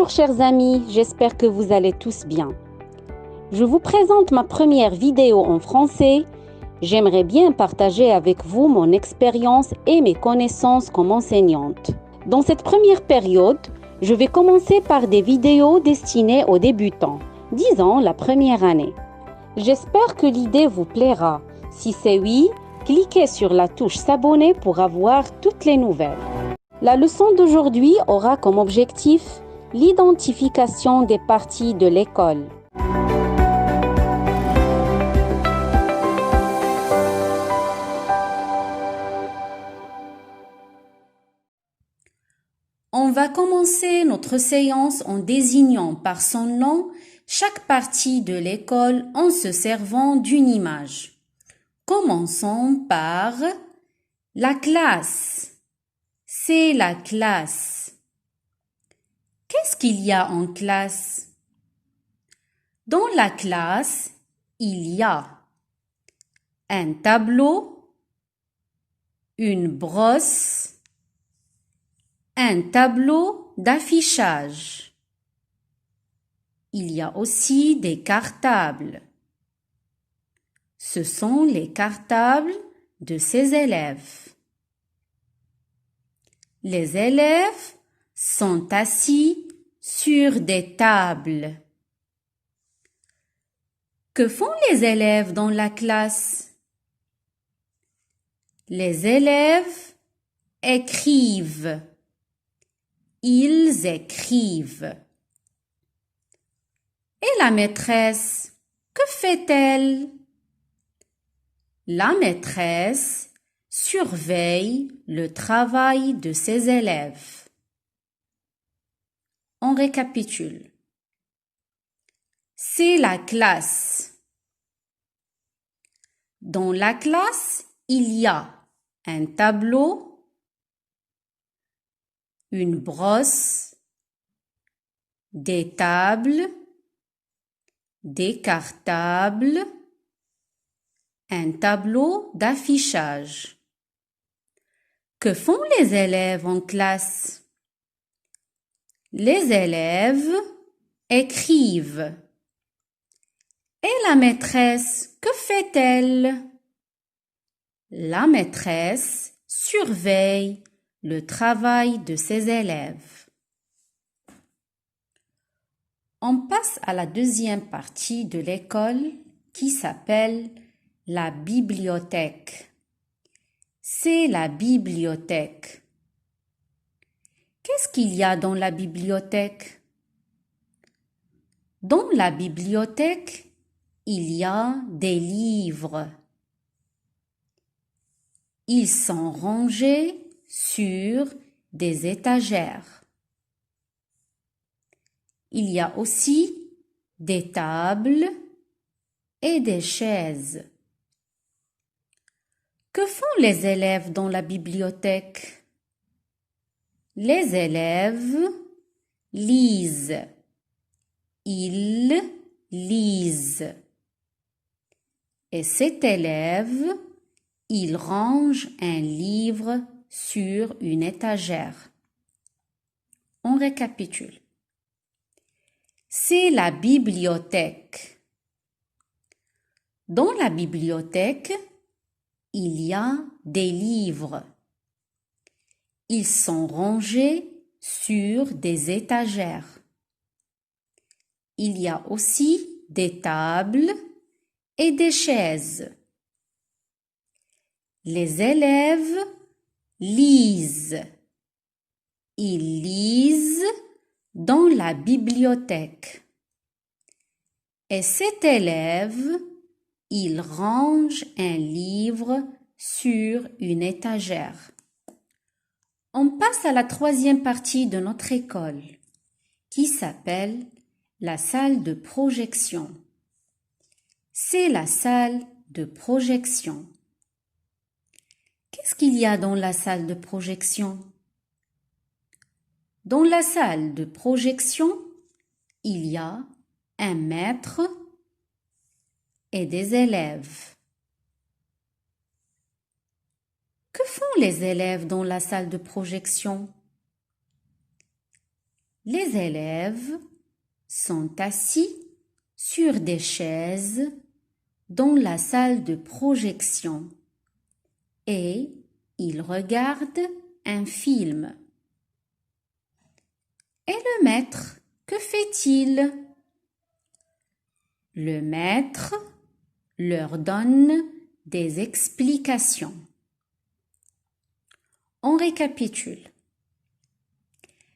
Bonjour chers amis, j'espère que vous allez tous bien. Je vous présente ma première vidéo en français. J'aimerais bien partager avec vous mon expérience et mes connaissances comme enseignante. Dans cette première période, je vais commencer par des vidéos destinées aux débutants, disons la première année. J'espère que l'idée vous plaira. Si c'est oui, cliquez sur la touche s'abonner pour avoir toutes les nouvelles. La leçon d'aujourd'hui aura comme objectif l'identification des parties de l'école. On va commencer notre séance en désignant par son nom chaque partie de l'école en se servant d'une image. Commençons par la classe. C'est la classe. Qu'est-ce qu'il y a en classe? Dans la classe, il y a un tableau, une brosse, un tableau d'affichage. Il y a aussi des cartables. Ce sont les cartables de ces élèves. Les élèves sont assis sur des tables. Que font les élèves dans la classe? Les élèves écrivent. Ils écrivent. Et la maîtresse, que fait-elle? La maîtresse surveille le travail de ses élèves. On récapitule. C'est la classe. Dans la classe, il y a un tableau, une brosse, des tables, des cartables, un tableau d'affichage. Que font les élèves en classe? Les élèves écrivent. Et la maîtresse, que fait-elle? La maîtresse surveille le travail de ses élèves. On passe à la deuxième partie de l'école qui s'appelle la bibliothèque. C'est la bibliothèque. Qu'est-ce qu'il y a dans la bibliothèque? Dans la bibliothèque, il y a des livres. Ils sont rangés sur des étagères. Il y a aussi des tables et des chaises. Que font les élèves dans la bibliothèque? Les élèves lisent. Ils lisent. Et cet élève, il range un livre sur une étagère. On récapitule. C'est la bibliothèque. Dans la bibliothèque, il y a des livres. Ils sont rangés sur des étagères. Il y a aussi des tables et des chaises. Les élèves lisent. Ils lisent dans la bibliothèque. Et cet élève, il range un livre sur une étagère. On passe à la troisième partie de notre école, qui s'appelle la salle de projection. C'est la salle de projection. Qu'est-ce qu'il y a dans la salle de projection? Dans la salle de projection, il y a un maître et des élèves. Que font les élèves dans la salle de projection? Les élèves sont assis sur des chaises dans la salle de projection et ils regardent un film. Et le maître, que fait-il? Le maître leur donne des explications. On récapitule.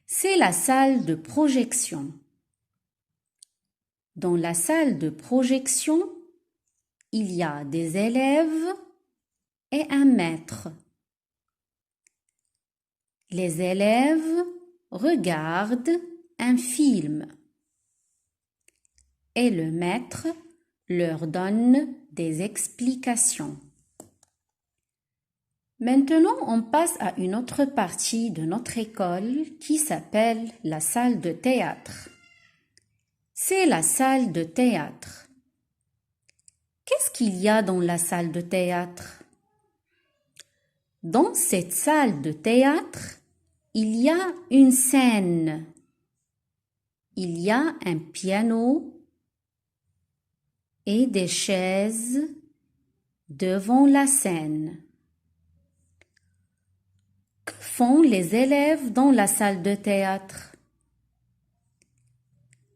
C'est la salle de projection. Dans la salle de projection, il y a des élèves et un maître. Les élèves regardent un film et le maître leur donne des explications. Maintenant, on passe à une autre partie de notre école qui s'appelle la salle de théâtre. C'est la salle de théâtre. Qu'est-ce qu'il y a dans la salle de théâtre? Dans cette salle de théâtre, il y a une scène. Il y a un piano et des chaises devant la scène. Que font les élèves dans la salle de théâtre?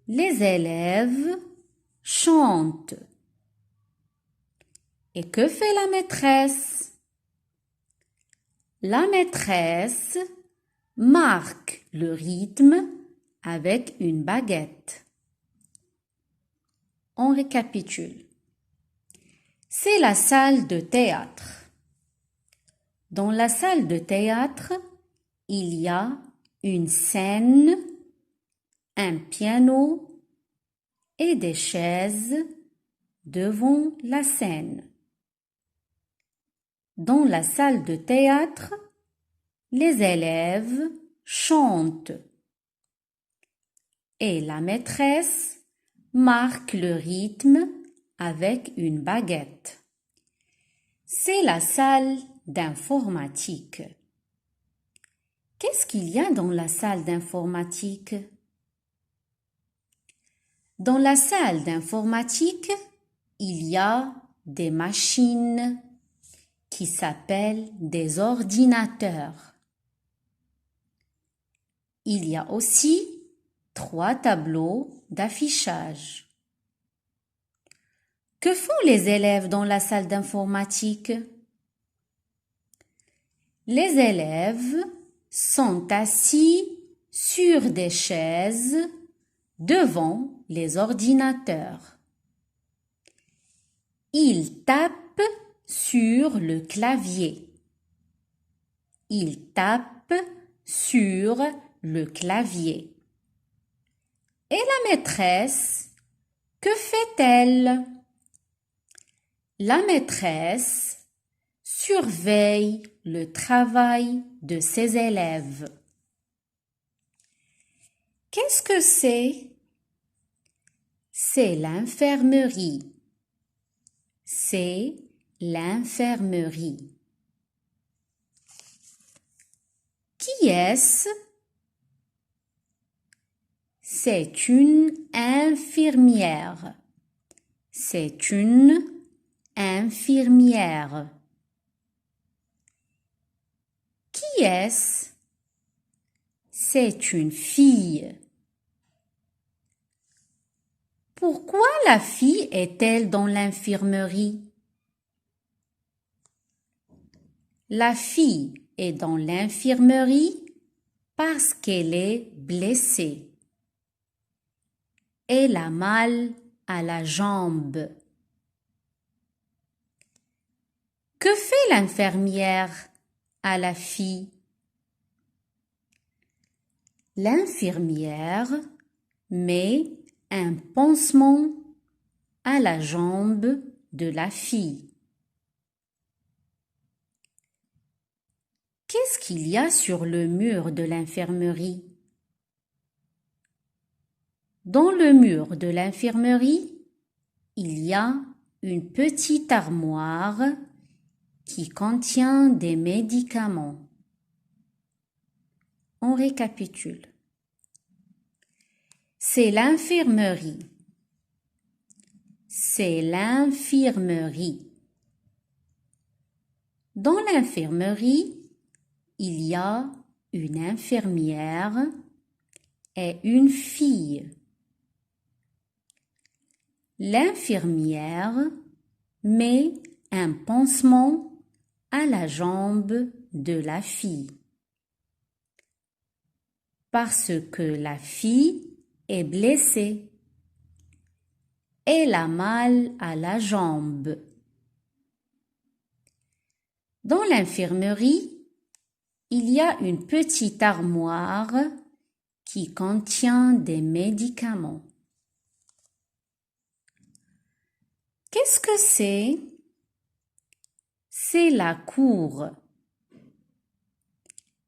Les élèves chantent. Et que fait la maîtresse? La maîtresse marque le rythme avec une baguette. On récapitule. C'est la salle de théâtre. Dans la salle de théâtre, il y a une scène, un piano et des chaises devant la scène. Dans la salle de théâtre, les élèves chantent et la maîtresse marque le rythme avec une baguette. C'est la salle d'informatique. Qu'est-ce qu'il y a dans la salle d'informatique? Dans la salle d'informatique, il y a des machines qui s'appellent des ordinateurs. Il y a aussi 3 tableaux d'affichage. Que font les élèves dans la salle d'informatique? Les élèves sont assis sur des chaises devant les ordinateurs. Ils tapent sur le clavier. Ils tapent sur le clavier. Et la maîtresse, que fait-elle? La maîtresse surveille le travail de ses élèves. Qu'est-ce que c'est? C'est l'infirmerie. C'est l'infirmerie. Qui est-ce? C'est une infirmière. C'est une infirmière. Qui est-ce? C'est une fille. Pourquoi la fille est-elle dans l'infirmerie? La fille est dans l'infirmerie parce qu'elle est blessée. Elle a mal à la jambe. Que fait l'infirmière à la fille? L'infirmière met un pansement à la jambe de la fille. Qu'est-ce qu'il y a sur le mur de l'infirmerie? Dans le mur de l'infirmerie, il y a une petite armoire qui contient des médicaments. On récapitule. C'est l'infirmerie. C'est l'infirmerie. Dans l'infirmerie, il y a une infirmière et une fille. L'infirmière met un pansement à la jambe de la fille parce que la fille est blessée. Elle a mal à la jambe. Dans l'infirmerie, il y a une petite armoire qui contient des médicaments. Qu'est-ce que c'est? C'est la cour.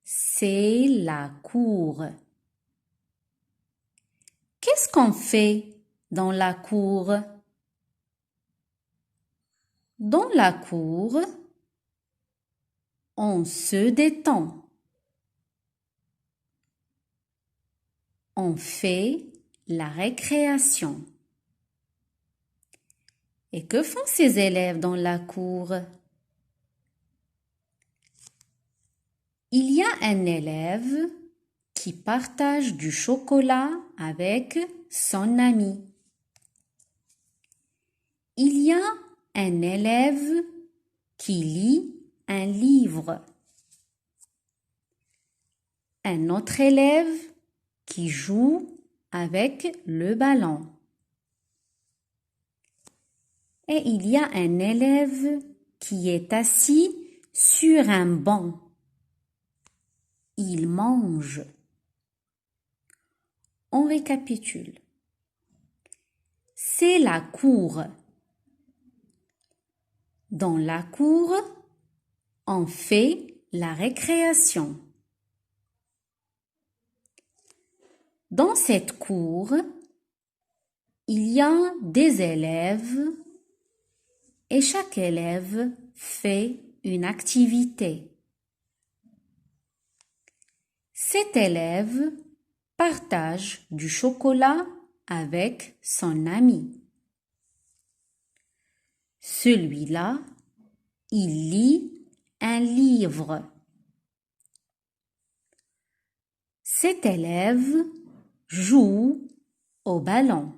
C'est la cour. Qu'est-ce qu'on fait dans la cour? Dans la cour, on se détend. On fait la récréation. Et que font ces élèves dans la cour? Il y a un élève qui partage du chocolat avec son ami. Il y a un élève qui lit un livre. Un autre élève qui joue avec le ballon. Et il y a un élève qui est assis sur un banc. Il mange. On récapitule. C'est la cour. Dans la cour, on fait la récréation. Dans cette cour, il y a des élèves et chaque élève fait une activité. Cet élève partage du chocolat avec son ami. Celui-là, il lit un livre. Cet élève joue au ballon.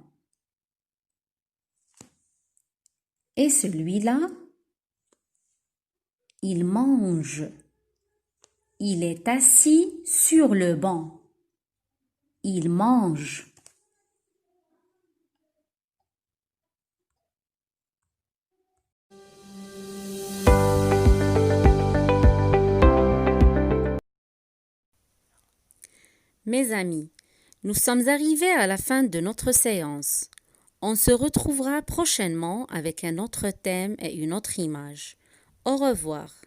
Et celui-là, il mange. Il est assis sur le banc. Il mange. Mes amis, nous sommes arrivés à la fin de notre séance. On se retrouvera prochainement avec un autre thème et une autre image. Au revoir.